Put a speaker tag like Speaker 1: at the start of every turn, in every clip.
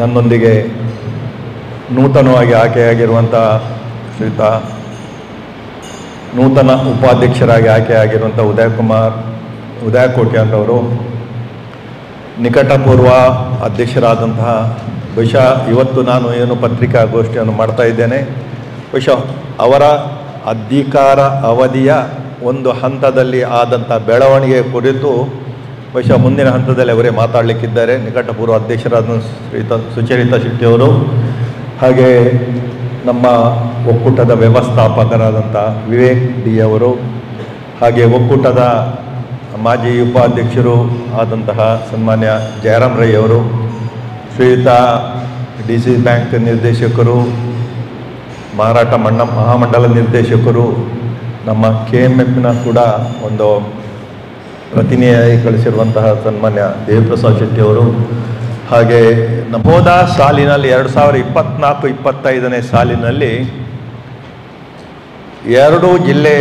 Speaker 1: ನನ್ನೊಂದಿಗೆ ನೂತನವಾಗಿ ಆಯ್ಕೆಯಾಗಿರುವಂಥ ಶ್ರೀಯುತ ನೂತನ ಉಪಾಧ್ಯಕ್ಷರಾಗಿ ಆಯ್ಕೆಯಾಗಿರುವಂಥ ಉದಯ ಕೋಟ್ಯಾನ್ ನಿಕಟಪೂರ್ವ ಅಧ್ಯಕ್ಷರಾದಂತಹ ಬಹುಶಃ ಇವತ್ತು ನಾನು ಏನು ಪತ್ರಿಕಾಗೋಷ್ಠಿಯನ್ನು ಮಾಡ್ತಾ ಇದ್ದೇನೆ, ಬಹುಶಃ ಅವರ ಅಧಿಕಾರ ಅವಧಿಯ ಒಂದು ಹಂತದಲ್ಲಿ ಆದಂಥ ಬೆಳವಣಿಗೆ ಕುರಿತು ಬಹುಶಃ ಮುಂದಿನ ಹಂತದಲ್ಲಿ ಅವರೇ ಮಾತಾಡಲಿಕ್ಕಿದ್ದಾರೆ. ನಿಕಟಪೂರ್ವ ಅಧ್ಯಕ್ಷರಾದ ಶ್ರೀಯುತ ಸುಚರಿತಾ ಶೆಟ್ಟಿಯವರು, ಹಾಗೆ ನಮ್ಮ ಒಕ್ಕೂಟದ ವ್ಯವಸ್ಥಾಪಕರಾದಂಥ ವಿವೇಕ್ ಡಿ ಅವರು, ಹಾಗೆ ಒಕ್ಕೂಟದ ಮಾಜಿ ಉಪಾಧ್ಯಕ್ಷರು ಆದಂತಹ ಸನ್ಮಾನ್ಯ ಜಯರಾಮ್ ರೈ ಅವರು, ಶ್ರೀಯುತ DC ಬ್ಯಾಂಕ್ ನಿರ್ದೇಶಕರು, ಮಾರಾಟ ಮಹಾಮಂಡಲ ನಿರ್ದೇಶಕರು, ನಮ್ಮ KMFನ ಕೂಡ ಒಂದು ಪ್ರತಿನಿಧಿಯಾಗಿ ಕಳಿಸಿರುವಂತಹ ಸನ್ಮಾನ್ಯ ದೇವಿಪ್ರಸಾದ್ ಶೆಟ್ಟಿಯವರು, ಹಾಗೆ ಹೋದ ಸಾಲಿನಲ್ಲಿ 2024-25ನೇ ಸಾಲಿನಲ್ಲಿ 2 ಜಿಲ್ಲೆ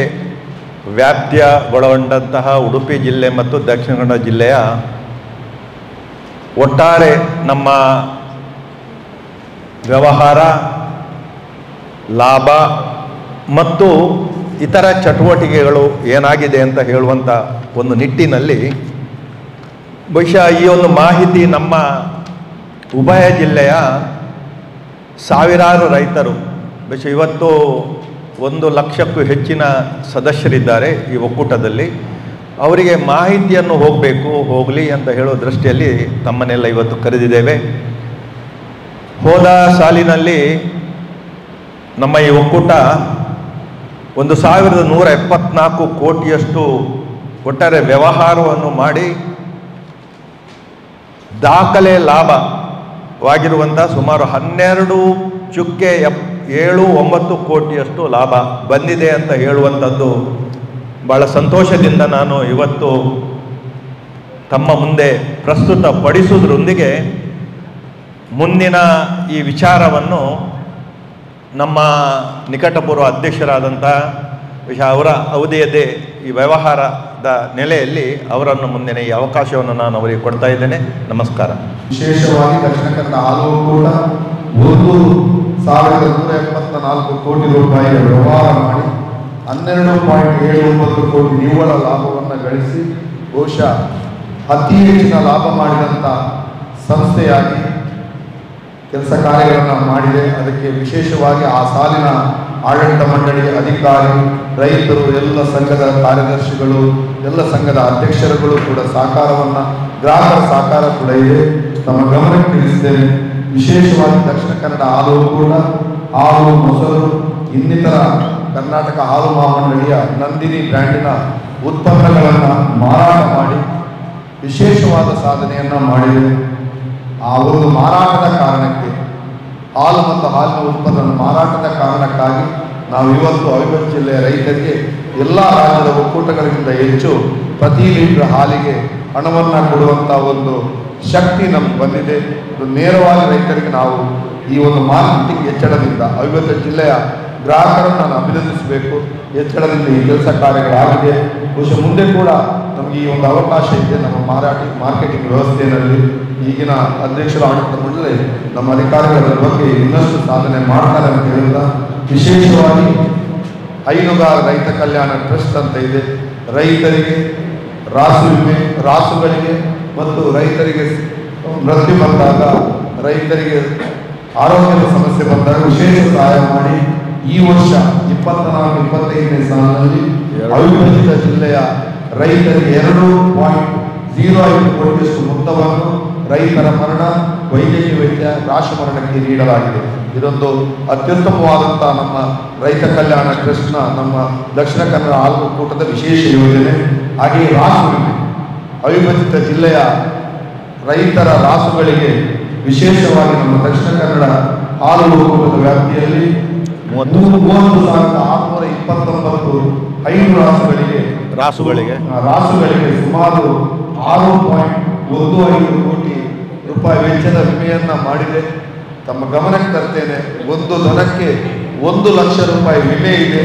Speaker 1: ವ್ಯಾಪ್ತಿಯ ಒಳಗೊಂಡಂತಹ ಉಡುಪಿ ಜಿಲ್ಲೆ ಮತ್ತು ದಕ್ಷಿಣ ಕನ್ನಡ ಜಿಲ್ಲೆಯ ಒಟ್ಟಾರೆ ನಮ್ಮ ವ್ಯವಹಾರ, ಲಾಭ ಮತ್ತು ಇತರ ಚಟುವಟಿಕೆಗಳು ಏನಾಗಿದೆ ಅಂತ ಹೇಳುವಂಥ ಒಂದು ನಿಟ್ಟಿನಲ್ಲಿ ಬಹುಶಃ ಈ ಒಂದು ಮಾಹಿತಿ ನಮ್ಮ ಉಭಯ ಜಿಲ್ಲೆಯ ಸಾವಿರಾರು ರೈತರು, ಬಹುಶಃ ಇವತ್ತು 1 ಲಕ್ಷಕ್ಕೂ ಹೆಚ್ಚಿನ ಸದಸ್ಯರಿದ್ದಾರೆ ಈ ಒಕ್ಕೂಟದಲ್ಲಿ, ಅವರಿಗೆ ಮಾಹಿತಿಯನ್ನು ಹೋಗಲಿ ಅಂತ ಹೇಳೋ ದೃಷ್ಟಿಯಲ್ಲಿ ತಮ್ಮನ್ನೆಲ್ಲ ಇವತ್ತು ಕರೆದಿದ್ದೇವೆ. ಹೋದ ಸಾಲಿನಲ್ಲಿ ನಮ್ಮ ಈ ಒಕ್ಕೂಟ 1174 ಕೋಟಿಯಷ್ಟು ಒಟ್ಟಾರೆ ವ್ಯವಹಾರವನ್ನು ಮಾಡಿ ದಾಖಲೆ ಲಾಭವಾಗಿರುವಂಥ ಸುಮಾರು 12.79 ಕೋಟಿಯಷ್ಟು ಲಾಭ ಬಂದಿದೆ ಅಂತ ಹೇಳುವಂಥದ್ದು ಭಾಳ ಸಂತೋಷದಿಂದ ನಾನು ಇವತ್ತು ತಮ್ಮ ಮುಂದೆ ಪ್ರಸ್ತುತಪಡಿಸುವುದರೊಂದಿಗೆ ಮುಂದಿನ ಈ ವಿಚಾರವನ್ನು ನಮ್ಮ ನಿಕಟಪೂರ್ವ ಅಧ್ಯಕ್ಷರಾದಂಥ ಅವರ ಅವಧಿಯದೇ ಈ ವ್ಯವಹಾರದ ನೆಲೆಯಲ್ಲಿ ಅವರನ್ನು ಮುಂದಿನ ಈ ಅವಕಾಶವನ್ನು ನಾನು ಅವರಿಗೆ ಕೊಡ್ತಾ ಇದ್ದೇನೆ. ನಮಸ್ಕಾರ.
Speaker 2: ವಿಶೇಷವಾಗಿ ದಕ್ಷಿಣ ಕನ್ನಡ ಹಾಲು ಒಕ್ಕೂಟ 1,174 ಕೋಟಿ ರೂಪಾಯಿಯ ವ್ಯವಹಾರ ಮಾಡಿ 12.79 ಕೋಟಿ ನಿವ್ವಳ ಲಾಭವನ್ನು ಗಳಿಸಿ ಬಹುಶಃ ಅತಿ ಹೆಚ್ಚಿನ ಲಾಭ ಮಾಡಿದಂಥ ಸಂಸ್ಥೆಯಾಗಿ ಕೆಲಸ ಕಾರ್ಯಗಳನ್ನು ಮಾಡಿದೆ. ಅದಕ್ಕೆ ವಿಶೇಷವಾಗಿ ಆ ಸಾಲಿನ ಆಡಳಿತ ಮಂಡಳಿ ಅಧಿಕಾರಿ, ರೈತರು, ಎಲ್ಲ ಸಂಘದ ಕಾರ್ಯದರ್ಶಿಗಳು, ಎಲ್ಲ ಸಂಘದ ಅಧ್ಯಕ್ಷರುಗಳು ಕೂಡ ಸಹಕಾರವನ್ನು, ಗ್ರಾಹಕರ ಸಹಕಾರ ಕೂಡ ಇದೆ, ತಮ್ಮ ಗಮನಕ್ಕೆ ತಿಳಿಸಿದ್ದೇನೆ. ವಿಶೇಷವಾಗಿ ದಕ್ಷಿಣ ಕನ್ನಡ ಹಾಲು ಒಕ್ಕೂಟ ಹಾಲು, ಮೊಸರು, ಇನ್ನಿತರ ಕರ್ನಾಟಕ ಹಾಲು ಮಹಾಮಂಡಳಿಯ ನಂದಿನಿ ಬ್ರ್ಯಾಂಡಿನ ಉತ್ಪನ್ನಗಳನ್ನು ಮಾರಾಟ ಮಾಡಿ ವಿಶೇಷವಾದ ಸಾಧನೆಯನ್ನು ಮಾಡಿದೆ. ಆ ಒಂದು ಮಾರಾಟದ ಕಾರಣಕ್ಕೆ, ಹಾಲು ಮತ್ತು ಹಾಲಿನ ಉತ್ಪನ್ನ ಮಾರಾಟದ ಕಾರಣಕ್ಕಾಗಿ ನಾವು ಇವತ್ತು ಅವಿಭಜಿತ ಜಿಲ್ಲೆಯ ರೈತರಿಗೆ ಎಲ್ಲ ರಾಜ್ಯದ ಒಕ್ಕೂಟಗಳಿಗಿಂತ ಹೆಚ್ಚು ಪ್ರತಿ ಲೀಟರ್ ಹಾಲಿಗೆ ಹಣವನ್ನು ಕೊಡುವಂಥ ಒಂದು ಶಕ್ತಿ ನಮ್ಗೆ ಬಂದಿದೆ. ನೇರವಾಗಿ ರೈತರಿಗೆ ನಾವು ಈ ಒಂದು ಮಾರ್ಕೆಟಿಂಗ್ ಹೆಚ್ಚಳದಿಂದ ಅವಿಭಜಿತ ಜಿಲ್ಲೆಯ ಗ್ರಾಹಕರನ್ನು ನಾನು ಅಭಿನಂದಿಸಬೇಕು. ಹೆಚ್ಚಳದಿಂದ ಈ ಕೆಲಸ ಕಾರ್ಯಗಳಾಗಿದೆ. ಬಹುಶಃ ಮುಂದೆ ಕೂಡ ನಮಗೆ ಈ ಒಂದು ಅವಕಾಶ ಇದೆ. ನಮ್ಮ ಮಾರ್ಕೆಟಿಂಗ್ ವ್ಯವಸ್ಥೆಯಲ್ಲಿ ಈಗಿನ ಅಧ್ಯಕ್ಷರ ಆಡಳಿತ ಮಂಡಳಿ ನಮ್ಮ ಅಧಿಕಾರಿಗಳ ಬಗ್ಗೆ ಇನ್ನಷ್ಟು ಸಾಧನೆ ಮಾಡ್ತಾರೆ ಅಂತ ಹೇಳಿದ. ವಿಶೇಷವಾಗಿ ಹೈನುಗಾರ ರೈತ ಕಲ್ಯಾಣ ಟ್ರಸ್ಟ್ ಅಂತ ಇದೆ. ರೈತರಿಗೆ ರಾಸು ವಿಮೆ, ರಾಸುಗಳಿಗೆ ಮತ್ತು ರೈತರಿಗೆ ಮೃತ್ಯು ಬಂದಾಗ, ರೈತರಿಗೆ ಆರೋಗ್ಯದ ಸಮಸ್ಯೆ ಬಂದಾಗ ವಿಶೇಷ ಸಹಾಯ ಮಾಡಿ ಈ ವರ್ಷ 24-25ನೇ ಸಾಲಿನಲ್ಲಿ ಅವಿಭಜಿತ ಜಿಲ್ಲೆಯ ರೈತರಿಗೆ 2.05 ಕೋಟಿಯಷ್ಟು ಮೊತ್ತವನ್ನು ರೈತರ ಮರಣ, ವೈದ್ಯಕೀಯ ವೆಚ್ಚ, ರಾಶಿ ಮರಣಕ್ಕೆ ನೀಡಲಾಗಿದೆ. ಇದೊಂದು ಅತ್ಯುತ್ತಮವಾದಂಥ ನಮ್ಮ ರೈತ ಕಲ್ಯಾಣ ಟ್ರಸ್ಟ್ನ ನಮ್ಮ ದಕ್ಷಿಣ ಕನ್ನಡ ಹಾಲು ಒಕ್ಕೂಟದ ವಿಶೇಷ ಯೋಜನೆ. ಹಾಗೆಯೇ ರಾಸು ವಿಮೆ, ಅವಿಭಜಿತ ಜಿಲ್ಲೆಯ ರೈತರ ರಾಸುಗಳಿಗೆ ವಿಶೇಷವಾಗಿ ನಮ್ಮ ದಕ್ಷಿಣ ಕನ್ನಡ ಹಾಲು ಒಕ್ಕೂಟದ ವ್ಯಾಪ್ತಿಯಲ್ಲಿ 30,629 ಹೈನು ರಾಸುಗಳಿಗೆ ಸುಮಾರು 6.15 ಕೋಟಿ ರೂಪಾಯಿ ವೆಚ್ಚದ ವಿಮೆಯನ್ನು ಮಾಡಿದೆ. ತಮ್ಮ ಗಮನಕ್ಕೆ ತರ್ತೇನೆ, ಒಂದು ದನಕ್ಕೆ 1 ಲಕ್ಷ ರೂಪಾಯಿ ವಿಮೆ ಇದೆ.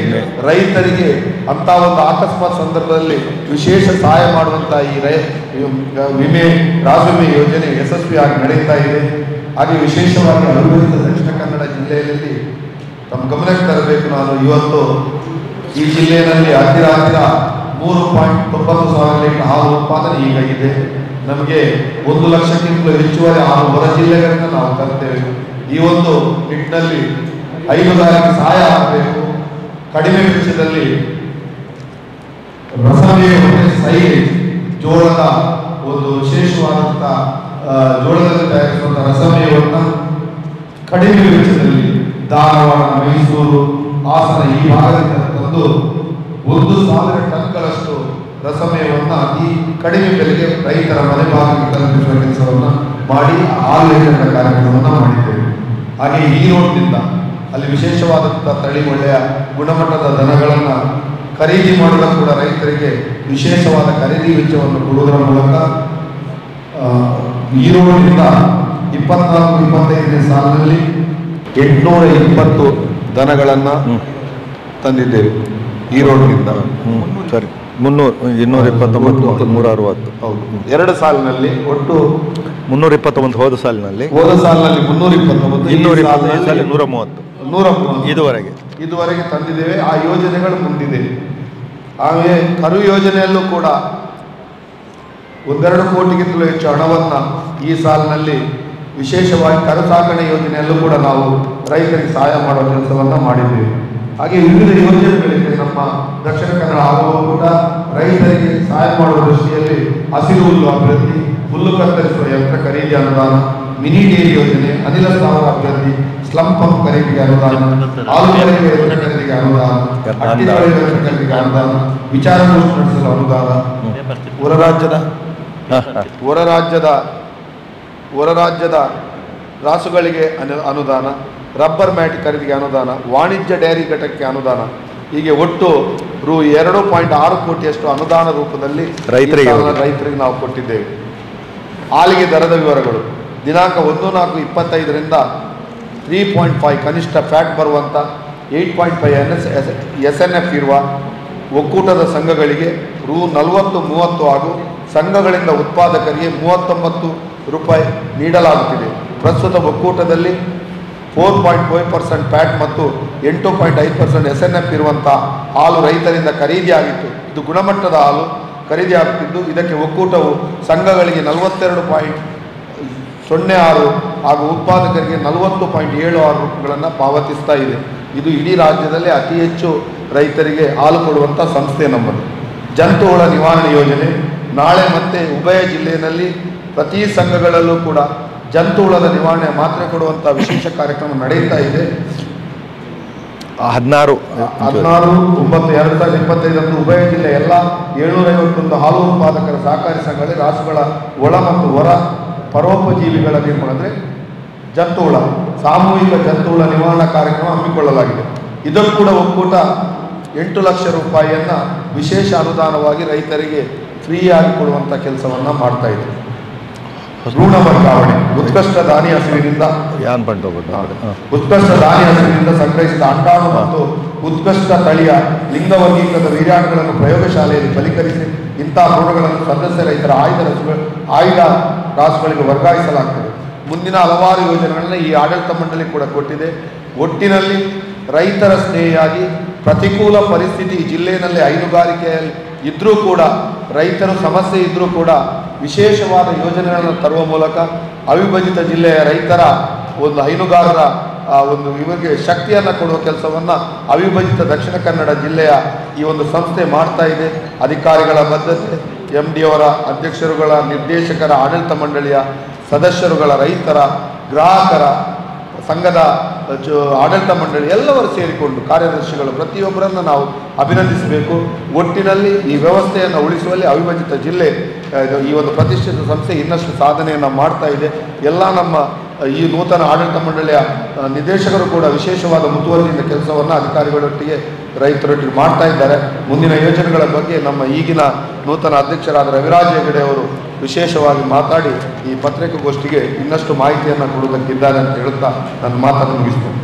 Speaker 2: ರೈತರಿಗೆ ಅಂತ ಒಂದು ಅಕಸ್ಮಾತ್ ಸಂದರ್ಭದಲ್ಲಿ ವಿಶೇಷ ಸಹಾಯ ಮಾಡುವಂಥ ಈ ವಿಮೆ ರಾಸು ವಿಮೆ ಯೋಜನೆ ಯಶಸ್ವಿಯಾಗಿ ನಡೀತಾ ಇದೆ. ಹಾಗೆ ವಿಶೇಷವಾಗಿ ಅವಿಭಜಿತ ದಕ್ಷಿಣ ಕನ್ನಡ ಜಿಲ್ಲೆಯಲ್ಲಿ ತಮ್ಮ ಗಮನಕ್ಕೆ ತರಬೇಕು. ನಾನು ಇವತ್ತು ಈ ಜಿಲ್ಲೆಯಲ್ಲಿ ಹತ್ತಿರ 3.90 ಲೀಟರ್ ಹಾಲು ಉತ್ಪಾದನೆ ಈಗ ಇದೆ. ನಮಗೆ 1 ಲಕ್ಷಕ್ಕಿಂತಲೂ ಹೆಚ್ಚುವರಿ ಹಾಲು ಹೊರ ಜಿಲ್ಲೆಗಳಿಂದ ನಾವು ತರ್ತೇವೆ. ಈ ಒಂದು ನಿಟ್ಟಿನಲ್ಲಿ ಹೈನುಗಾರಿಕೆ ಸಹಾಯ ಆಗಬೇಕು. ಕಡಿಮೆ ವೆಚ್ಚದಲ್ಲಿ ರಸಮೇವು ಸೈಲೇಜ್ ಜೋಳದ ಒಂದು ವಿಶೇಷವಾದಂಥ ಜೋಳದಲ್ಲಿ ತಯಾರಿಸುವಂಥ ರಸಮೇವನ್ನು ಕಡಿಮೆ ವೆಚ್ಚದಲ್ಲಿ ಧಾರವಾಡ, ಮೈಸೂರು, ಹಾಸನ ಈ ಭಾಗದಿಂದ ತಂದು 1,000 ಟನ್ಗಳಷ್ಟು ರಸಮೇವನ್ನು ಅತಿ ಕಡಿಮೆ ಬೆಲೆಗೆ ರೈತರ ಮನೆ ಭಾಗಕ್ಕೆ ತಲುಪಿಸುವ ಕೆಲಸವನ್ನು ಮಾಡಿ ಹಾಲು ವಿತರಣಾ ಕಾರ್ಯಕ್ರಮವನ್ನು ಮಾಡಿದ್ದೇವೆ. ಹಾಗೆ ಈ ರೋಡ್ನಿಂದ ಅಲ್ಲಿ ವಿಶೇಷವಾದಂಥ ತಳಿ ಒಳ್ಳೆಯ ಗುಣಮಟ್ಟದ ದನಗಳನ್ನು ಖರೀದಿ ಮಾಡಲು ಕೂಡ ರೈತರಿಗೆ ವಿಶೇಷವಾದ ಖರೀದಿ ವೆಚ್ಚವನ್ನು ಕೊಡುವುದರ ಮೂಲಕ ಈ ರೋಡ್ನಿಂದ 24-25ನೇ ಸಾಲಿನಲ್ಲಿ 820 ದನಗಳನ್ನು ತಂದಿದ್ದೇವೆ. ಈ ರೋಡ್ನಿಂದ
Speaker 1: ಸರಿ 229 360.
Speaker 2: ಹೌದು, 2 ಸಾಲಿನಲ್ಲಿ ಒಟ್ಟು
Speaker 1: 329 ಹೋದ ಸಾಲಿನಲ್ಲಿ
Speaker 2: 329,
Speaker 1: 130
Speaker 2: ಇದುವರೆಗೆ ತಂದಿದ್ದೇವೆ. ಆ ಯೋಜನೆಗಳು ಮುಂದಿದೆ. ಹಾಗೆ ಕರು ಯೋಜನೆಯಲ್ಲೂ ಕೂಡ 1-2 ಕೋಟಿಗಿಂತಲೂ ಹೆಚ್ಚು ಹಣವನ್ನು ಈ ಸಾಲಿನಲ್ಲಿ ವಿಶೇಷವಾಗಿ ಕರು ಸಾಕಣೆ ಯೋಜನೆಯಲ್ಲೂ ಕೂಡ ನಾವು ರೈತರಿಗೆ ಸಹಾಯ ಮಾಡುವ ಕೆಲಸವನ್ನು ಮಾಡಿದ್ದೇವೆ. ಹಾಗೆ ವಿವಿಧ ಯೋಜನೆಗಳಿಗೆ ನಮ್ಮ ದಕ್ಷಿಣ ಕನ್ನಡ ಹಾಲು ಒಕ್ಕೂಟ ರೈತರಿಗೆ ಸಹಾಯ ಮಾಡುವ ದೃಷ್ಟಿಯಲ್ಲಿ ಹಸಿರು ಹುಲ್ಲು ಅಭಿವೃದ್ಧಿ, ಹುಲ್ಲು ಕತ್ತರಿಸುವ ಯಂತ್ರ ಖರೀದಿ ಅನುದಾನ, ಮಿನಿ ಡೇರಿ ಯೋಜನೆ, ಅನಿಲ ಸ್ಥಾವರ ಅಭಿವೃದ್ಧಿ, ಸ್ಲಂ ಪಂಪ್ ಖರೀದಿಗೆ ಅನುದಾನ, ಹಾಲು ಯಂತ್ರ ಖರೀದಿಗೆ ಅನುದಾನ, ಯಂತ್ರ ಖರೀದಿಗೆ ಅನುದಾನ, ವಿಚಾರಗೋಷ್ಠಿ ನಡೆಸಲು ಅನುದಾನ, ಹೊರ ರಾಜ್ಯದ ರಾಸುಗಳಿಗೆ ಅನುದಾನ, ರಬ್ಬರ್ ಮ್ಯಾಟ್ ಖರೀದಿಗೆ ಅನುದಾನ, ವಾಣಿಜ್ಯ ಡೈರಿ ಘಟಕಕ್ಕೆ ಅನುದಾನ, ಹೀಗೆ ಒಟ್ಟು ರೂ 2.6 ಕೋಟಿಯಷ್ಟು ಅನುದಾನ ರೂಪದಲ್ಲಿ ರೈತರಿಗೆ ನಾವು ಕೊಟ್ಟಿದ್ದೇವೆ. ಹಾಲಿಗೆ ದರದ ವಿವರಗಳು ದಿನಾಂಕ 1/4/25ರಿಂದ 3.5 ಕನಿಷ್ಠ ಫ್ಯಾಟ್ ಬರುವಂಥ 8.5 SNF ಇರುವ ಒಕ್ಕೂಟದ ಸಂಘಗಳಿಗೆ ರೂ 40-30 ಹಾಗೂ ಸಂಘಗಳಿಂದ ಉತ್ಪಾದಕರಿಗೆ 39 ರೂಪಾಯಿ ನೀಡಲಾಗುತ್ತಿದೆ. ಪ್ರಸ್ತುತ ಒಕ್ಕೂಟದಲ್ಲಿ 4.5% ಫ್ಯಾಟ್ ಮತ್ತು 8.5% SNF ಇರುವಂಥ ಹಾಲು ರೈತರಿಂದ ಖರೀದಿಯಾಗಿತ್ತು. ಇದು ಗುಣಮಟ್ಟದ ಹಾಲು ಖರೀದಿಯಾಗುತ್ತಿದ್ದು ಇದಕ್ಕೆ ಒಕ್ಕೂಟವು ಸಂಘಗಳಿಗೆ 42.06 ಹಾಗೂ ಉತ್ಪಾದಕರಿಗೆ 40.76 ರೂಪಾಯಿಗಳನ್ನು ಪಾವತಿಸ್ತಾ ಇದೆ. ಇದು ಇಡೀ ರಾಜ್ಯದಲ್ಲಿ ಅತಿ ಹೆಚ್ಚು ರೈತರಿಗೆ ಹಾಲು ಕೊಡುವಂಥ ಸಂಸ್ಥೆ ನಮ್ಮದು. ಜಂತುಹುಳ ನಿವಾರಣೆ ಯೋಜನೆ ನಾಳೆ ಮತ್ತೆ ಉಭಯ ಜಿಲ್ಲೆಯಲ್ಲಿ ಪ್ರತಿ ಸಂಘಗಳಲ್ಲೂ ಕೂಡ ಜಂತುಹುಳದ ನಿವಾರಣೆ ಮಾತ್ರೆ ಕೊಡುವಂಥ ವಿಶೇಷ ಕಾರ್ಯಕ್ರಮ ನಡೆಯುತ್ತಾ ಇದೆ. 16/9/2025 ಉಭಯ ಜಿಲ್ಲೆ ಎಲ್ಲ 751 ಹಾಲು ಉತ್ಪಾದಕರ ಸಹಕಾರಿ ಸಂಘಗಳಲ್ಲಿ ರಾಸುಗಳ ಒಳ ಮತ್ತು ಹೊರ ಪರೋಪಜೀವಿಗಳ ನಿರ್ಮಾಣ ಅಂದರೆ ಜಂತುಹುಳ ಸಾಮೂಹಿಕ ಜಂತುಹುಳ ನಿವಾರಣಾ ಕಾರ್ಯಕ್ರಮ ಹಮ್ಮಿಕೊಳ್ಳಲಾಗಿದೆ. ಇದಕ್ಕೂ ಕೂಡ ಒಕ್ಕೂಟ 8 ಲಕ್ಷ ರೂಪಾಯಿಯನ್ನು ವಿಶೇಷ ಅನುದಾನವಾಗಿ ರೈತರಿಗೆ ಫ್ರೀಯಾಗಿ ಕೊಡುವಂಥ ಕೆಲಸವನ್ನು ಮಾಡ್ತಾ ಇದೆ. ಋಣ ವರ್ಗಾವಣೆ ಉತ್ಕೃಷ್ಟ ಧಾನ್ಯ ಹಸಿವಿನಿಂದ ಸಂಗ್ರಹಿಸಿದ ಅಂಡಾಣು ಮತ್ತು ಉತ್ಕೃಷ್ಟ ತಳಿಯ ಲಿಂಗ ವರ್ಗೀಕೃತ ವೀರ್ಯಾಣುಗಳನ್ನು ಪ್ರಯೋಗಶಾಲೆಯಲ್ಲಿ ಫಲೀಕರಿಸಿ ಇಂತಹ ಋಣಗಳನ್ನು ಸದಸ್ಯ ರೈತರ ಆಯ್ದ ರಾಸುಗಳಿಗೆ ವರ್ಗಾಯಿಸಲಾಗ್ತದೆ. ಮುಂದಿನ ಹಲವಾರು ಯೋಜನೆಗಳನ್ನು ಈ ಆಡಳಿತ ಮಂಡಳಿ ಕೂಡ ಕೊಟ್ಟಿದೆ. ಒಟ್ಟಿನಲ್ಲಿ ರೈತರ ಸ್ನೇಹಿಯಾಗಿ ಪ್ರತಿಕೂಲ ಪರಿಸ್ಥಿತಿ ಜಿಲ್ಲೆಯಲ್ಲಿ ಹೈನುಗಾರಿಕೆಯಲ್ಲಿ ಇದ್ದರೂ ಕೂಡ ರೈತರು ಸಮಸ್ಯೆ ಇದ್ದರೂ ಕೂಡ ವಿಶೇಷವಾದ ಯೋಜನೆಗಳನ್ನು ತರುವ ಮೂಲಕ ಅವಿಭಜಿತ ಜಿಲ್ಲೆಯ ರೈತರ ಒಂದು ಹೈನುಗಾರರ ಒಂದು ಇವರಿಗೆ ಶಕ್ತಿಯನ್ನು ಕೊಡುವ ಕೆಲಸವನ್ನು ಅವಿಭಜಿತ ದಕ್ಷಿಣ ಕನ್ನಡ ಜಿಲ್ಲೆಯ ಈ ಒಂದು ಸಂಸ್ಥೆ ಮಾಡ್ತಾ ಇದೆ. ಅಧಿಕಾರಿಗಳ ಬದ್ಧತೆ, MD ಅವರ ಅಧ್ಯಕ್ಷರುಗಳ, ನಿರ್ದೇಶಕರ, ಆಡಳಿತ ಮಂಡಳಿಯ ಸದಸ್ಯರುಗಳ, ರೈತರ, ಗ್ರಾಹಕರ ಸಂಘದ ಆಡಳಿತ ಮಂಡಳಿ ಎಲ್ಲವರು ಸೇರಿಕೊಂಡು ಕಾರ್ಯದರ್ಶಿಗಳು ಪ್ರತಿಯೊಬ್ಬರನ್ನು ನಾವು ಅಭಿನಂದಿಸಬೇಕು. ಒಟ್ಟಿನಲ್ಲಿ ಈ ವ್ಯವಸ್ಥೆಯನ್ನು ಉಳಿಸುವಲ್ಲಿ ಅವಿಭಜಿತ ಜಿಲ್ಲೆ ಈ ಒಂದು ಪ್ರತಿಷ್ಠಿತ ಸಂಸ್ಥೆ ಇನ್ನಷ್ಟು ಸಾಧನೆಯನ್ನು ಮಾಡ್ತಾ ಇದೆ. ಎಲ್ಲ ನಮ್ಮ ಈ ನೂತನ ಆಡಳಿತ ಮಂಡಳಿಯ ನಿರ್ದೇಶಕರು ಕೂಡ ವಿಶೇಷವಾದ ಮುತುವರ್ಜಿಯಿಂದ ಕೆಲಸವನ್ನು ಅಧಿಕಾರಿಗಳೊಟ್ಟಿಗೆ ರೈತರೊಟ್ಟಿಗೆ ಮಾಡ್ತಾ ಇದ್ದಾರೆ. ಮುಂದಿನ ಯೋಜನೆಗಳ ಬಗ್ಗೆ ನಮ್ಮ ಈಗಿನ ನೂತನ ಅಧ್ಯಕ್ಷರಾದ ರವಿರಾಜ್ ಹೆಗಡೆ ಅವರು ವಿಶೇಷವಾಗಿ ಮಾತಾಡಿ ಈ ಪತ್ರಿಕಾಗೋಷ್ಠಿಗೆ ಇನ್ನಷ್ಟು ಮಾಹಿತಿಯನ್ನು ಕೊಡುವುದಕ್ಕಿದ್ದಾರೆ ಅಂತ ಹೇಳುತ್ತಾ ನನ್ನ ಮಾತನ್ನು ಮುಗಿಸ್ತೇನೆ.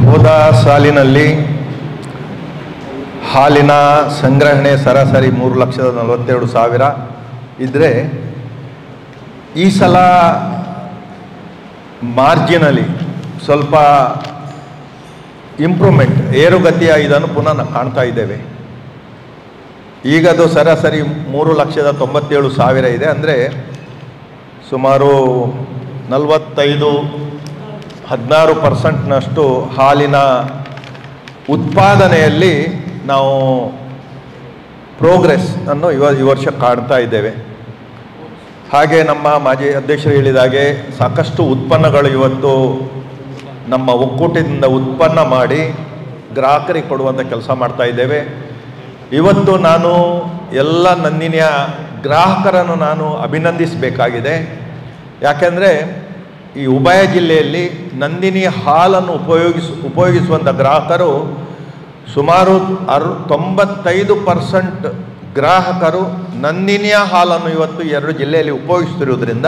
Speaker 1: ಹೋದ ಸಾಲಿನಲ್ಲಿ ಹಾಲಿನ ಸಂಗ್ರಹಣೆ ಸರಾಸರಿ 3,42,000 ಇದ್ದರೆ ಈ ಸಲ ಮಾರ್ಜಿನಲಿ ಸ್ವಲ್ಪ ಇಂಪ್ರೂವ್ಮೆಂಟ್, ಏರುಗತಿಯ ಇದನ್ನು ಪುನಃ ಕಾಣ್ತಾ ಇದ್ದೇವೆ. ಈಗದು ಸರಾಸರಿ 3,97,000 ಇದೆ. ಅಂದರೆ ಸುಮಾರು 45-16% ಹಾಲಿನ ಉತ್ಪಾದನೆಯಲ್ಲಿ ನಾವು ಪ್ರೋಗ್ರೆಸ್ ಅನ್ನು ಈ ವರ್ಷ ಕಾಣ್ತಾ ಇದ್ದೇವೆ. ಹಾಗೆ ನಮ್ಮ ಮಾಜಿ ಅಧ್ಯಕ್ಷರು ಹೇಳಿದಾಗೆ ಸಾಕಷ್ಟು ಉತ್ಪನ್ನಗಳು ಇವತ್ತು ನಮ್ಮ ಒಕ್ಕೂಟದಿಂದ ಉತ್ಪನ್ನ ಮಾಡಿ ಗ್ರಾಹಕರಿಗೆ ಕೊಡುವಂಥ ಕೆಲಸ ಮಾಡ್ತಾ ಇದ್ದೇವೆ. ಇವತ್ತು ನಾನು ಎಲ್ಲ ನಂದಿನಿಯ ಗ್ರಾಹಕರನ್ನು ನಾನು ಅಭಿನಂದಿಸಬೇಕಾಗಿದೆ. ಯಾಕೆಂದರೆ ಈ ಉಭಯ ಜಿಲ್ಲೆಯಲ್ಲಿ ನಂದಿನಿ ಹಾಲನ್ನು ಉಪಯೋಗಿಸುವಂಥ ಗ್ರಾಹಕರು ಸುಮಾರು 95% ಗ್ರಾಹಕರು ನಂದಿನಿಯ ಹಾಲನ್ನು ಇವತ್ತು 2 ಜಿಲ್ಲೆಯಲ್ಲಿ ಉಪಯೋಗಿಸ್ತಿರುವುದರಿಂದ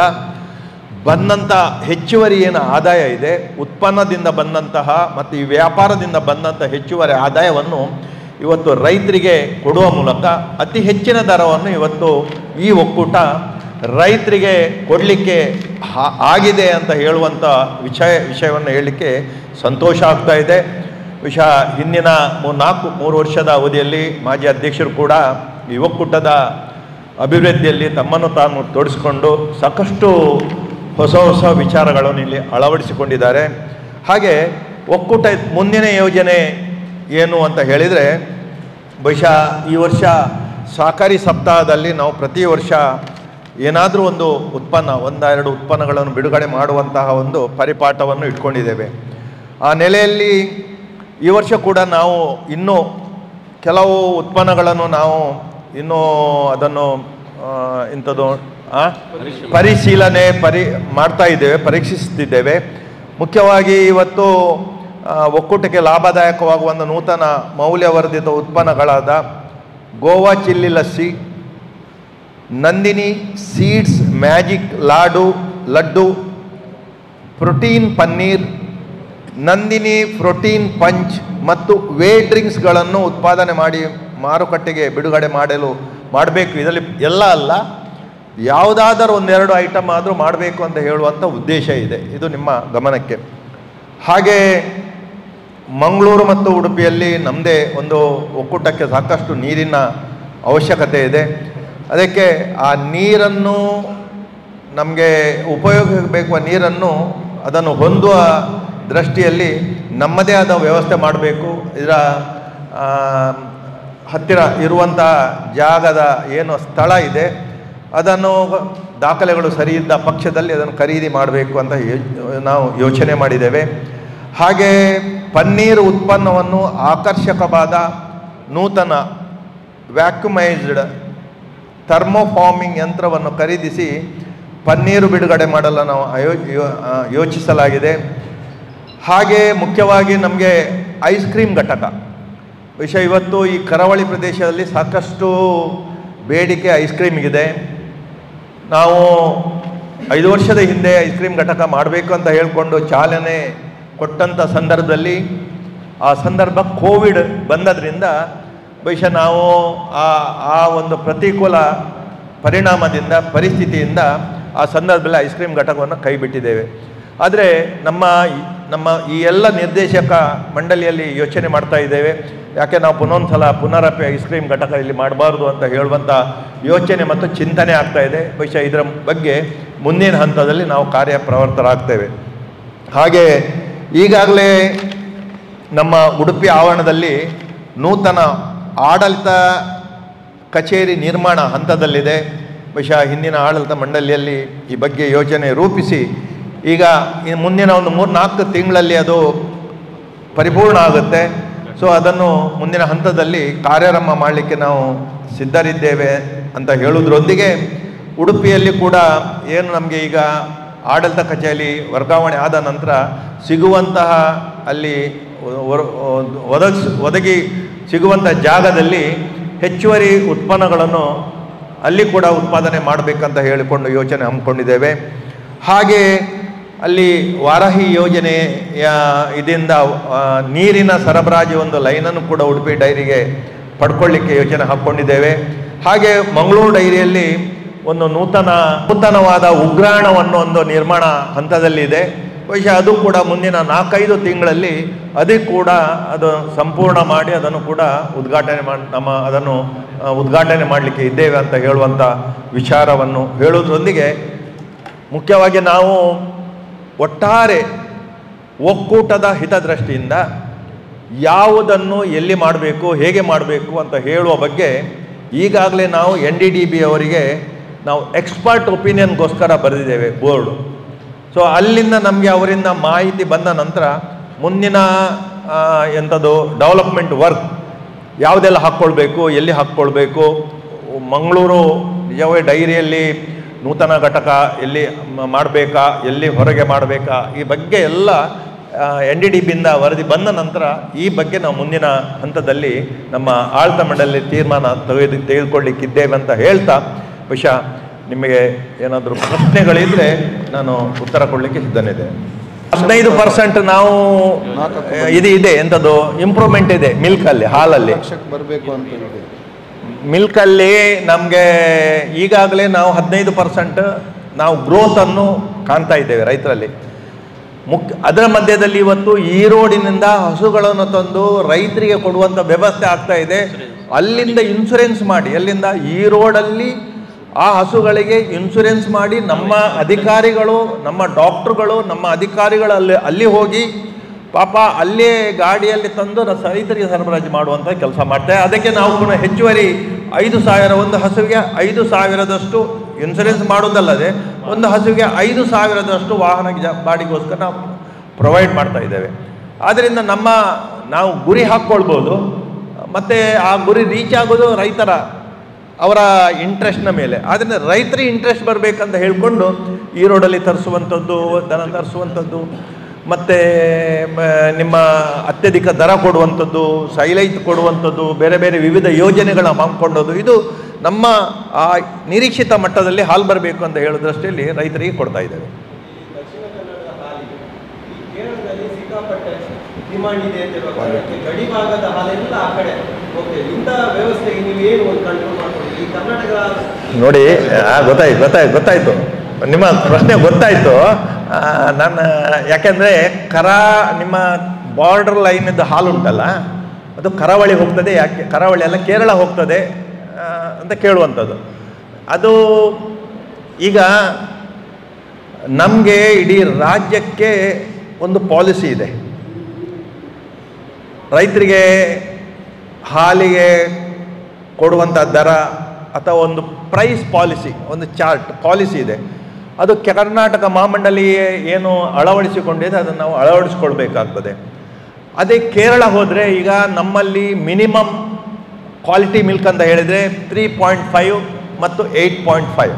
Speaker 1: ಬಂದಂಥ ಹೆಚ್ಚುವರಿ ಏನು ಆದಾಯ ಇದೆ, ಉತ್ಪನ್ನದಿಂದ ಬಂದಂತಹ ಮತ್ತು ಈ ವ್ಯಾಪಾರದಿಂದ ಬಂದಂಥ ಹೆಚ್ಚುವರಿ ಆದಾಯವನ್ನು ಇವತ್ತು ರೈತರಿಗೆ ಕೊಡುವ ಮೂಲಕ ಅತಿ ಹೆಚ್ಚಿನ ದರವನ್ನು ಇವತ್ತು ಈ ಒಕ್ಕೂಟ ರೈತರಿಗೆ ಕೊಡಲಿಕ್ಕೆ ಆಗಿದೆ ಅಂತ ಹೇಳುವಂಥ ವಿಷಯವನ್ನು ಹೇಳಲಿಕ್ಕೆ ಸಂತೋಷ ಆಗ್ತಾ ಇದೆ. ಹಿಂದಿನ 3 ವರ್ಷದ ಅವಧಿಯಲ್ಲಿ ಮಾಜಿ ಅಧ್ಯಕ್ಷರು ಕೂಡ ಈ ಒಕ್ಕೂಟದ ಅಭಿವೃದ್ಧಿಯಲ್ಲಿ ತಮ್ಮನ್ನು ತಾನು ತೊಡಗಿಸಿಕೊಂಡು ಸಾಕಷ್ಟು ಹೊಸ ಹೊಸ ವಿಚಾರಗಳನ್ನು ಇಲ್ಲಿ ಅಳವಡಿಸಿಕೊಂಡಿದ್ದಾರೆ. ಹಾಗೆ ಒಕ್ಕೂಟ ಮುಂದಿನ ಯೋಜನೆ ಏನು ಅಂತ ಹೇಳಿದರೆ, ಬಹುಶಃ ಈ ವರ್ಷ ಸಹಕಾರಿ ಸಪ್ತಾಹದಲ್ಲಿ ನಾವು ಪ್ರತಿ ವರ್ಷ ಏನಾದರೂ ಒಂದು ಉತ್ಪನ್ನ, 1-2 ಉತ್ಪನ್ನಗಳನ್ನು ಬಿಡುಗಡೆ ಮಾಡುವಂತಹ ಒಂದು ಪರಿಪಾಠವನ್ನು ಇಟ್ಕೊಂಡಿದ್ದೇವೆ. ಆ ನೆಲೆಯಲ್ಲಿ ಈ ವರ್ಷ ಕೂಡ ನಾವು ಇನ್ನೂ ಕೆಲವು ಉತ್ಪನ್ನಗಳನ್ನು ನಾವು ಇನ್ನೂ ಅದನ್ನು ಇಂಥದ್ದು ಪರಿಶೀಲನೆ ಮಾಡ್ತಾ ಇದ್ದೇವೆ, ಪರೀಕ್ಷಿಸುತ್ತಿದ್ದೇವೆ. ಮುಖ್ಯವಾಗಿ ಇವತ್ತು ಒಕ್ಕೂಟಕ್ಕೆ ಲಾಭದಾಯಕವಾಗುವ ನೂತನ ಮೌಲ್ಯವರ್ಧಿತ ಉತ್ಪನ್ನಗಳಾದ Goa chilli lassi, Nandini seeds magic laddu, protein paneer, Nandini protein punch ಮತ್ತು ವೇ ಡ್ರಿಂಕ್ಸ್ಗಳನ್ನು ಉತ್ಪಾದನೆ ಮಾಡಿ ಮಾರುಕಟ್ಟೆಗೆ ಬಿಡುಗಡೆ ಮಾಡಬೇಕು. ಇದರಲ್ಲಿ ಎಲ್ಲ ಅಲ್ಲ, ಯಾವುದಾದರೂ 1-2 ಐಟಮ್ ಆದರೂ ಮಾಡಬೇಕು ಅಂತ ಹೇಳುವಂಥ ಉದ್ದೇಶ ಇದೆ. ಇದು ನಿಮ್ಮ ಗಮನಕ್ಕೆ. ಹಾಗೆ ಮಂಗಳೂರು ಮತ್ತು ಉಡುಪಿಯಲ್ಲಿ ನಮ್ಮದೇ ಒಂದು ಒಕ್ಕೂಟಕ್ಕೆ ಸಾಕಷ್ಟು ನೀರಿನ ಅವಶ್ಯಕತೆ ಇದೆ. ಅದಕ್ಕೆ ಆ ನೀರನ್ನು ನಮಗೆ ಉಪಯೋಗಿಸಬೇಕು, ನೀರನ್ನು ಅದನ್ನು ಹೊಂದುವ ದೃಷ್ಟಿಯಲ್ಲಿ ನಮ್ಮದೇ ಆದ ವ್ಯವಸ್ಥೆ ಮಾಡಬೇಕು. ಇದರ ಹತ್ತಿರ ಇರುವಂಥ ಜಾಗದ ಏನು ಸ್ಥಳ ಇದೆ ಅದನ್ನು ದಾಖಲೆಗಳು ಸರಿ ಇದ್ದ ಪಕ್ಷದಲ್ಲಿ ಅದನ್ನು ಖರೀದಿ ಮಾಡಬೇಕು ಅಂತ ನಾವು ಯೋಚನೆ ಮಾಡಿದ್ದೇವೆ. ಹಾಗೆ ಪನ್ನೀರ್ ಉತ್ಪನ್ನವನ್ನು ಆಕರ್ಷಕವಾದ ನೂತನ ವ್ಯಾಕ್ಯೂಮೈಸ್ಡ್ ಥರ್ಮೋಫಾರ್ಮಿಂಗ್ ಯಂತ್ರವನ್ನು ಖರೀದಿಸಿ ಪನ್ನೀರು ಬಿಡುಗಡೆ ಮಾಡಲು ನಾವು ಯೋಚಿಸಲಾಗಿದೆ. ಹಾಗೆ ಮುಖ್ಯವಾಗಿ ನಮಗೆ ಐಸ್ ಕ್ರೀಮ್ ಘಟಕ ಇವತ್ತು ಈ ಕರಾವಳಿ ಪ್ರದೇಶದಲ್ಲಿ ಸಾಕಷ್ಟು ಬೇಡಿಕೆ ಐಸ್ ಕ್ರೀಮಿಗಿದೆ. ನಾವು 5 ವರ್ಷದ ಹಿಂದೆ ಐಸ್ ಕ್ರೀಮ್ ಘಟಕ ಮಾಡಬೇಕು ಅಂತ ಹೇಳಿಕೊಂಡು ಚಾಲನೆ ಕೊಟ್ಟಂಥ ಸಂದರ್ಭದಲ್ಲಿ ಆ ಸಂದರ್ಭ ಕೋವಿಡ್ ಬಂದದ್ರಿಂದ ಬಹುಶಃ ನಾವು ಆ ಒಂದು ಪ್ರತಿಕೂಲ ಪರಿಸ್ಥಿತಿಯಿಂದ ಆ ಸಂದರ್ಭದಲ್ಲಿ ಐಸ್ ಕ್ರೀಮ್ ಘಟಕವನ್ನು ಕೈ ಬಿಟ್ಟಿದ್ದೇವೆ. ಆದರೆ ನಮ್ಮ ಈ ಎಲ್ಲ ನಿರ್ದೇಶಕ ಮಂಡಳಿಯಲ್ಲಿ ಯೋಚನೆ ಮಾಡ್ತಾ ಇದ್ದೇವೆ. ಯಾಕೆ ನಾವು ಪುನರಪಿ ಐಸ್ ಕ್ರೀಮ್ ಘಟಕ ಇಲ್ಲಿ ಮಾಡಬಾರ್ದು ಅಂತ ಹೇಳುವಂಥ ಯೋಚನೆ ಮತ್ತು ಚಿಂತನೆ ಆಗ್ತಾ ಇದೆ. ಬಹುಶಃ ಇದರ ಬಗ್ಗೆ ಮುಂದಿನ ಹಂತದಲ್ಲಿ ನಾವು ಕಾರ್ಯಪ್ರವೃತ್ತರಾಗ್ತೇವೆ. ಹಾಗೆ ಈಗಾಗಲೇ ನಮ್ಮ ಉಡುಪಿ ಆವರಣದಲ್ಲಿ ನೂತನ ಆಡಳಿತ ಕಚೇರಿ ನಿರ್ಮಾಣ ಹಂತದಲ್ಲಿದೆ. ಬಹುಶಃ ಹಿಂದಿನ ಆಡಳಿತ ಮಂಡಳಿಯಲ್ಲಿ ಈ ಬಗ್ಗೆ ಯೋಜನೆ ರೂಪಿಸಿ ಈಗ ಮುಂದಿನ ಒಂದು 3-4 ತಿಂಗಳಲ್ಲಿ ಅದು ಪರಿಪೂರ್ಣ ಆಗುತ್ತೆ. ಸೊ ಅದನ್ನು ಮುಂದಿನ ಹಂತದಲ್ಲಿ ಕಾರ್ಯಾರಂಭ ಮಾಡಲಿಕ್ಕೆ ನಾವು ಸಿದ್ಧರಿದ್ದೇವೆ ಅಂತ ಹೇಳೋದ್ರೊಂದಿಗೆ ಉಡುಪಿಯಲ್ಲಿ ಕೂಡ ಏನು ನಮಗೆ ಈಗ ಆಡಳಿತ ಕಚೇರಿ ವರ್ಗಾವಣೆ ಆದ ನಂತರ ಸಿಗುವಂತಹ ಅಲ್ಲಿ ಒದಗಿ ಸಿಗುವಂಥ ಜಾಗದಲ್ಲಿ ಹೆಚ್ಚುವರಿ ಉತ್ಪನ್ನಗಳನ್ನು ಅಲ್ಲಿ ಕೂಡ ಉತ್ಪಾದನೆ ಮಾಡಬೇಕಂತ ಹೇಳಿಕೊಂಡು ಯೋಚನೆ ಹಮ್ಮಿಕೊಂಡಿದ್ದೇವೆ. ಹಾಗೆ ಅಲ್ಲಿ ವಾರಾಹಿ ಯೋಜನೆಯ ಇದರಿಂದ ನೀರಿನ ಸರಬರಾಜು ಒಂದು ಲೈನನ್ನು ಕೂಡ ಉಡುಪಿ ಡೈರಿಗೆ ಪಡ್ಕೊಳ್ಳಿಕ್ಕೆ ಯೋಚನೆ ಹಾಕ್ಕೊಂಡಿದ್ದೇವೆ. ಹಾಗೆ ಮಂಗಳೂರು ಡೈರಿಯಲ್ಲಿ ಒಂದು ನೂತನವಾದ ಉಗ್ರಾಣವನ್ನು ಒಂದು ನಿರ್ಮಾಣ ಹಂತದಲ್ಲಿದೆ. ಬಹುಶಃ ಅದು ಕೂಡ ಮುಂದಿನ 4-5 ತಿಂಗಳಲ್ಲಿ ಅದು ಸಂಪೂರ್ಣ ಮಾಡಿ ಅದನ್ನು ಕೂಡ ಉದ್ಘಾಟನೆ ಮಾಡಲಿಕ್ಕೆ ಇದ್ದೇವೆ ಅಂತ ಹೇಳುವಂಥ ವಿಚಾರವನ್ನು ಹೇಳೋದ್ರೊಂದಿಗೆ ಮುಖ್ಯವಾಗಿ ನಾವು ಒಟ್ಟಾರೆ ಒಕ್ಕೂಟದ ಹಿತದೃಷ್ಟಿಯಿಂದ ಯಾವುದನ್ನು ಎಲ್ಲಿ ಮಾಡಬೇಕು, ಹೇಗೆ ಮಾಡಬೇಕು ಅಂತ ಹೇಳುವ ಬಗ್ಗೆ ಈಗಾಗಲೇ ನಾವು NDDB ಅವರಿಗೆ ನಾವು ಎಕ್ಸ್ಪರ್ಟ್ ಒಪಿನಿಯನ್ಗೋಸ್ಕರ ಬರೆದಿದ್ದೇವೆ ಬೋರ್ಡು. ಸೊ ಅಲ್ಲಿಂದ ನಮಗೆ ಅವರಿಂದ ಮಾಹಿತಿ ಬಂದ ನಂತರ ಮುಂದಿನ ಡೆವಲಪ್ಮೆಂಟ್ ವರ್ಕ್ ಯಾವುದೆಲ್ಲ ಹಾಕ್ಕೊಳ್ಬೇಕು, ಎಲ್ಲಿ ಹಾಕ್ಕೊಳ್ಬೇಕು, ಮಂಗಳೂರು ನಿಜವೇ ಡೈರಿಯಲ್ಲಿ ನೂತನ ಘಟಕ ಎಲ್ಲಿ ಮಾಡಬೇಕಾ, ಎಲ್ಲಿ ಹೊರಗೆ ಮಾಡಬೇಕಾ, ಈ ಬಗ್ಗೆ ಎಲ್ಲ NDDBಯಿಂದ ವರದಿ ಬಂದ ನಂತರ ಈ ಬಗ್ಗೆ ನಾವು ಮುಂದಿನ ಹಂತದಲ್ಲಿ ನಮ್ಮ ಆಡಳಿತ ಮಂಡಳಿ ತೀರ್ಮಾನ ತೆಗೆದುಕೊಳ್ಳಿಕ್ಕಿದ್ದೇವೆ ಅಂತ ಹೇಳ್ತಾ, ಬಹುಶಃ ನಿಮಗೆ ಏನಾದರೂ ಪ್ರಶ್ನೆಗಳಿದ್ರೆ ನಾನು ಉತ್ತರ ಕೊಡಲಿಕ್ಕೆ ಸಿದ್ಧನಿದ್ದೇನೆ. 15% ನಾವು ಇದೆ ಎಂಥದ್ದು ಇಂಪ್ರೂವ್ಮೆಂಟ್ ಇದೆ ಮಿಲ್ಕಲ್ಲಿ, ಹಾಲಲ್ಲಿ
Speaker 2: ಬರಬೇಕು ಅಂತ
Speaker 1: ಮಿಲ್ಕಲ್ಲಿ ನಮಗೆ ಈಗಾಗಲೇ ನಾವು 15% ನಾವು ಗ್ರೋತನ್ನು ಕಾಣ್ತಾ ಇದ್ದೇವೆ ರೈತರಲ್ಲಿ. ಅದರ ಮಧ್ಯದಲ್ಲಿ ಇವತ್ತು ಈರೋಡಿನಿಂದ ಹಸುಗಳನ್ನು ತಂದು ರೈತರಿಗೆ ಕೊಡುವಂಥ ವ್ಯವಸ್ಥೆ ಆಗ್ತಾ ಇದೆ. ಅಲ್ಲಿಂದ ಇನ್ಶೂರೆನ್ಸ್ ಮಾಡಿ, ಅಲ್ಲಿಂದ ಈರೋಡಲ್ಲಿ ಆ ಹಸುಗಳಿಗೆ ಇನ್ಶೂರೆನ್ಸ್ ಮಾಡಿ ನಮ್ಮ ಅಧಿಕಾರಿಗಳು, ನಮ್ಮ ಡಾಕ್ಟ್ರುಗಳು, ನಮ್ಮ ಅಧಿಕಾರಿಗಳು ಅಲ್ಲಿ ಹೋಗಿ ಪಾಪ ಅಲ್ಲೇ ಗಾಡಿಯಲ್ಲಿ ತಂದು ರೈತರಿಗೆ ಸರಬರಾಜು ಮಾಡುವಂಥ ಕೆಲಸ ಮಾಡ್ತಾರೆ. ಅದಕ್ಕೆ ನಾವು ಪುನಃ ಹೆಚ್ಚುವರಿ 5,000 ಒಂದು ಹಸುವಿಗೆ 5,000ದಷ್ಟು ಇನ್ಶೂರೆನ್ಸ್ ಮಾಡೋದಲ್ಲದೆ ಒಂದು ಹಸುವಿಗೆ 5,000ದಷ್ಟು ವಾಹನ ಬಾಡಿಗೋಸ್ಕರ ನಾವು ಪ್ರೊವೈಡ್ ಮಾಡ್ತಾ ಇದ್ದೇವೆ. ಆದ್ದರಿಂದ ನಾವು ಗುರಿ ಹಾಕ್ಕೊಳ್ಬೋದು, ಮತ್ತು ಆ ಗುರಿ ರೀಚ್ ಆಗೋದು ಅವರ ಇಂಟ್ರೆಸ್ಟ್ನ ಮೇಲೆ. ಆದ್ದರಿಂದ ರೈತರಿಗೆ ಇಂಟ್ರೆಸ್ಟ್ ಬರಬೇಕಂತ ಹೇಳಿಕೊಂಡು ಈ ರೋಡಲ್ಲಿ ತರಿಸುವಂಥದ್ದು, ದನ ತರಿಸುವಂಥದ್ದು, ಮತ್ತು ನಿಮ್ಮ ಅತ್ಯಧಿಕ ದರ ಕೊಡುವಂಥದ್ದು, ಸೈಲೈಟ್ ಕೊಡುವಂಥದ್ದು, ಬೇರೆ ಬೇರೆ ವಿವಿಧ ಯೋಜನೆಗಳನ್ನ ಹಮ್ಮಿಕೊಂಡದ್ದು, ಇದು ನಮ್ಮ ಆ ನಿರೀಕ್ಷಿತ ಮಟ್ಟದಲ್ಲಿ ಹಾಲು ಬರಬೇಕು ಅಂತ ಹೇಳೋದ್ರಷ್ಟರಲ್ಲಿ ರೈತರಿಗೆ ಕೊಡ್ತಾ ಇದ್ದೇವೆ. ನೋಡಿ, ಗೊತ್ತಾಯ್ತು ನಿಮ್ಮ ಪ್ರಶ್ನೆ ಗೊತ್ತಾಯ್ತು. ನಾನು ಯಾಕೆಂದರೆ ನಿಮ್ಮ ಬಾರ್ಡರ್ ಲೈನದ್ದು ಹಾಲು ಉಂಟಲ್ಲ, ಅದು ಕರಾವಳಿ ಹೋಗ್ತದೆ, ಯಾಕೆ ಕರಾವಳಿ ಅಲ್ಲ ಕೇರಳ ಹೋಗ್ತದೆ ಅಂತ ಕೇಳುವಂಥದ್ದು. ಅದು ಈಗ ನಮಗೆ ಇಡೀ ರಾಜ್ಯಕ್ಕೆ ಒಂದು ಪಾಲಿಸಿ ಇದೆ. ರೈತರಿಗೆ ಹಾಲಿಗೆ ಕೊಡುವಂಥ ದರ ಅಥವಾ ಒಂದು ಪ್ರೈಸ್ ಪಾಲಿಸಿ, ಒಂದು ಪಾಲಿಸಿ ಇದೆ. ಅದು ಕರ್ನಾಟಕ ಮಹಾಮಂಡಳಿ ಏನು ಅಳವಡಿಸಿಕೊಂಡಿದೆ ಅದನ್ನು ನಾವು ಅಳವಡಿಸ್ಕೊಳ್ಬೇಕಾಗ್ತದೆ. ಅದೇ ಕೇರಳ ಹೋದರೆ ಈಗ ನಮ್ಮಲ್ಲಿ ಮಿನಿಮಮ್ ಕ್ವಾಲಿಟಿ ಮಿಲ್ಕ್ ಅಂತ ಹೇಳಿದರೆ 3.5 ಮತ್ತು 8.5,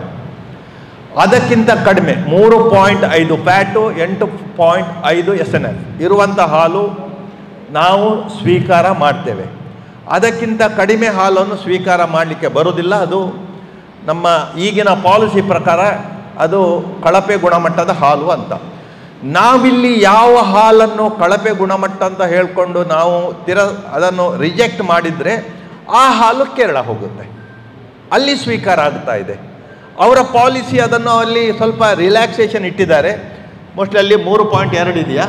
Speaker 1: ಅದಕ್ಕಿಂತ ಕಡಿಮೆ 3.5 ಫ್ಯಾಟು 8.5 SNF ಇರುವಂಥ ಹಾಲು ನಾವು ಸ್ವೀಕಾರ ಮಾಡ್ತೇವೆ. ಅದಕ್ಕಿಂತ ಕಡಿಮೆ ಹಾಲನ್ನು ಸ್ವೀಕಾರ ಮಾಡಲಿಕ್ಕೆ ಬರೋದಿಲ್ಲ. ಅದು ನಮ್ಮ ಈಗಿನ ಪಾಲಿಸಿ ಪ್ರಕಾರ ಅದು ಕಳಪೆ ಗುಣಮಟ್ಟದ ಹಾಲು ಅಂತ. ನಾವಿಲ್ಲಿ ಯಾವ ಹಾಲನ್ನು ಕಳಪೆ ಗುಣಮಟ್ಟ ಅಂತ ಹೇಳಿಕೊಂಡು ನಾವು ಅದನ್ನು ರಿಜೆಕ್ಟ್ ಮಾಡಿದರೆ ಆ ಹಾಲು ಕೇರಳ ಹೋಗುತ್ತೆ, ಅಲ್ಲಿ ಸ್ವೀಕಾರ ಆಗ್ತಾ ಇದೆ. ಅವರ ಪಾಲಿಸಿ ಅದನ್ನು ಅಲ್ಲಿ ಸ್ವಲ್ಪ ರಿಲ್ಯಾಕ್ಸೇಷನ್ ಇಟ್ಟಿದ್ದಾರೆ. ಮೋಸ್ಟ್ಲಿ ಅಲ್ಲಿ 3.2 ಇದೆಯಾ,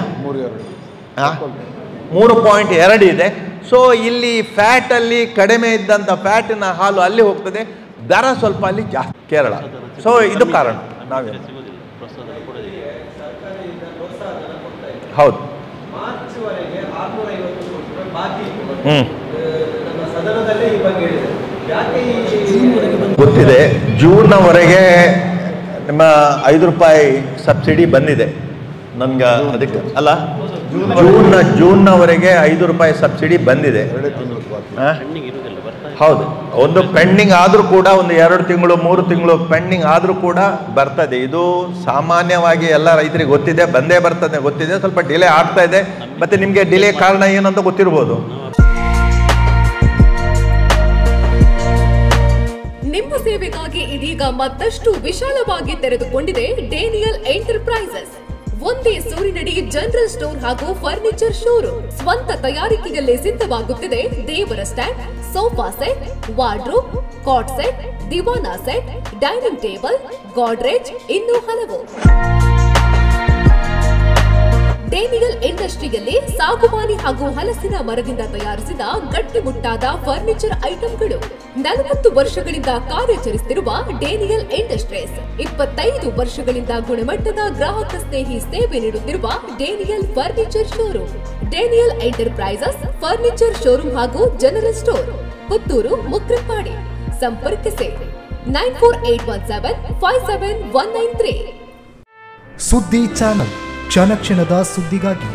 Speaker 1: 3.2 ಇದೆ. ಸೊ ಇಲ್ಲಿ ಫ್ಯಾಟಲ್ಲಿ ಕಡಿಮೆ ಇದ್ದಂಥ ಫ್ಯಾಟಿನ ಹಾಲು ಅಲ್ಲಿ ಹೋಗ್ತದೆ, ದರ ಸ್ವಲ್ಪ ಅಲ್ಲಿ ಜಾಸ್ತಿ ಕೇರಳ. ಸೊ ಇದು ಕಾರಣ. ಹೌದು, ಗೊತ್ತಿದೆ. ಜೂನ್ನವರೆಗೆ ನಿಮ್ಮ 5 ರೂಪಾಯಿ ಸಬ್ಸಿಡಿ ಬಂದಿದೆ ನಮ್ಗೆ. ಅದಕ್ಕೆ ಅಲ್ಲ, ಜೂನ್ನವರೆಗೆ 5 ರೂಪಾಯಿ ಸಬ್ಸಿಡಿ ಬಂದಿದೆ. ಹೌದು, ಒಂದು ಪೆಂಡಿಂಗ್ ಆದರೂ ಕೂಡ ಒಂದು 2 ತಿಂಗಳು 3 ತಿಂಗಳು ಪೆಂಡಿಂಗ್ ಆದರೂ ಕೂಡ ಬರ್ತದೆ. ಇದು ಸಾಮಾನ್ಯವಾಗಿ ಎಲ್ಲ ರೈತರಿಗೆ ಗೊತ್ತಿದೆ, ಬಂದೇ ಬರ್ತದೆ, ಗೊತ್ತಿದೆ. ಸ್ವಲ್ಪ ಡಿಲೇ ಆಗ್ತಾ ಇದೆ. ಮತ್ತೆ ನಿಮಗೆ ಡಿಲೇ ಕಾರಣ ಏನಂತ ಗೊತ್ತಿರ್ಬೋದು.
Speaker 3: ನಿಮ್ಮ ಸೇವೆಗಾಗಿ ಇದೀಗ ಮತ್ತಷ್ಟು ವಿಶಾಲವಾಗಿ ತೆರೆದುಕೊಂಡಿದೆ ಡೇನಿಯಲ್ ಎಂಟರ್ಪ್ರೈಸಸ್. ಒಂದೇ ಸೂರಿನಡಿ ಜನರಲ್ ಸ್ಟೋರ್ ಹಾಗೂ ಫರ್ನಿಚರ್ ಶೋರೂಮ್. ಸ್ವಂತ ತಯಾರಿಕೆಯಲ್ಲೇ ಸಿದ್ಧವಾಗುತ್ತಿದೆ ದೇವರ stand, sofa set, wardrobe, cot set, ದಿವಾನಾ ಸೆಟ್, ಡೈನಿಂಗ್ ಟೇಬಲ್, ಗಾಡ್ರೇಜ್, ಇನ್ನೂ ಹಲವು. ಡೇನಿಯಲ್ ಇಂಡಸ್ಟ್ರಿಯಲ್ಲಿ ಸಾಗುವಾನಿ ಹಾಗೂ ಹಲಸಿನ ಮರದಿಂದ ತಯಾರಿಸಿದ ಗಟ್ಟಿಮುಟ್ಟಾದ ಫರ್ನಿಚರ್ ಐಟಂಗಳು. 40 ವರ್ಷಗಳಿಂದ ಕಾರ್ಯಾಚರಿಸುತ್ತಿರುವ ಡೇನಿಯಲ್ ಇಂಡಸ್ಟ್ರೀಸ್ 25 ವರ್ಷಗಳಿಂದ ಗುಣಮಟ್ಟದ ಗ್ರಾಹಕ ಸ್ನೇಹಿ ಸೇವೆ ನೀಡುತ್ತಿರುವ Daniel furniture showroom. Daniel enterprises furniture showroom ಹಾಗೂ ಜನರಲ್ ಸ್ಟೋರ್, ಪುತ್ತೂರು, ಮುಕ್ರಪಾಡಿ. ಸಂಪರ್ಕಿಸಿ 9481757193.
Speaker 4: ಸುದ್ದಿ ಚಾನಲ್, ಕ್ಷಣ ಕ್ಷಣದ ಸುದ್ದಿಗಾಗಿ.